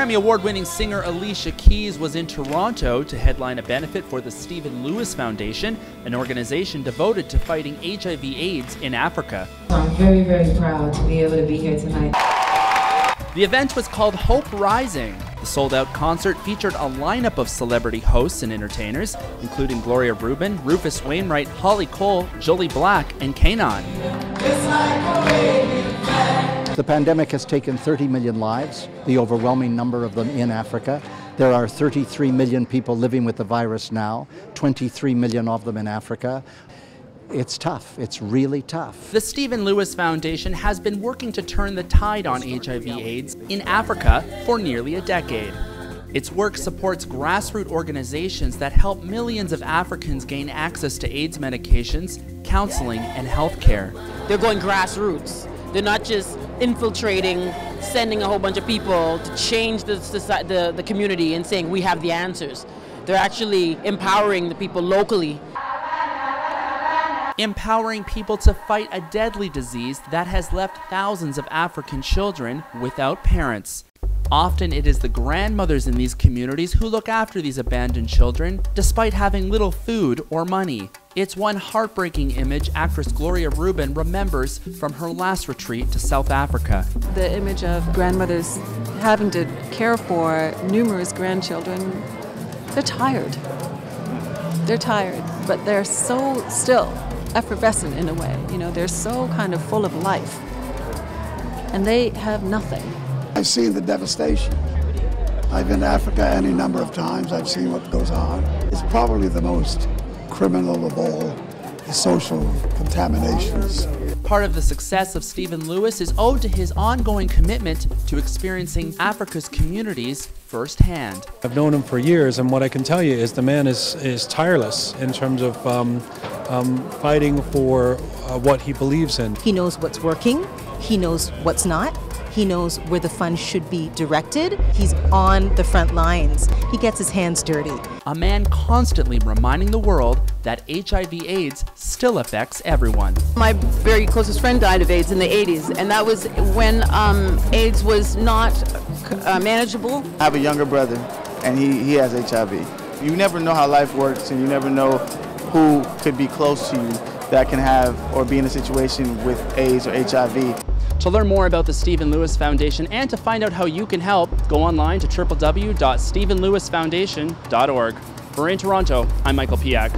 Grammy Award-winning singer Alicia Keys was in Toronto to headline a benefit for the Stephen Lewis Foundation, an organization devoted to fighting HIV/AIDS in Africa. I'm very, very proud to be able to be here tonight. The event was called Hope Rising. The sold-out concert featured a lineup of celebrity hosts and entertainers, including Gloria Rubin, Rufus Wainwright, Holly Cole, Jully Black, and Kanon. The pandemic has taken 30 million lives, the overwhelming number of them in Africa. There are 33 million people living with the virus now, 23 million of them in Africa. It's tough. It's really tough. The Stephen Lewis Foundation has been working to turn the tide on HIV/AIDS in Africa for nearly a decade. Its work supports grassroots organizations that help millions of Africans gain access to AIDS medications, counseling, and health care. They're going grassroots. They're not just infiltrating, sending a whole bunch of people to change the community and saying we have the answers. They're actually empowering the people locally. Empowering people to fight a deadly disease that has left thousands of African children without parents. Often it is the grandmothers in these communities who look after these abandoned children, despite having little food or money. It's one heartbreaking image actress Gloria Rubin remembers from her last retreat to South Africa. The image of grandmothers having to care for numerous grandchildren, they're tired. They're tired, but they're so still effervescent in a way. You know, they're so kind of full of life, and they have nothing. I've seen the devastation. I've been to Africa any number of times. I've seen what goes on. It's probably the most criminal of all the social contaminations. Part of the success of Stephen Lewis is owed to his ongoing commitment to experiencing Africa's communities firsthand. I've known him for years, and what I can tell you is the man is tireless in terms of fighting for what he believes in. He knows what's working, he knows what's not, he knows where the funds should be directed. He's on the front lines. He gets his hands dirty. A man constantly reminding the world that HIV/AIDS still affects everyone. My very closest friend died of AIDS in the 80s, and that was when AIDS was not manageable. I have a younger brother, and he has HIV. You never know how life works, and you never know who could be close to you that can have or be in a situation with AIDS or HIV. To learn more about the Stephen Lewis Foundation and to find out how you can help, go online to www.stephenlewisfoundation.org. For In Toronto, I'm Michael Piak.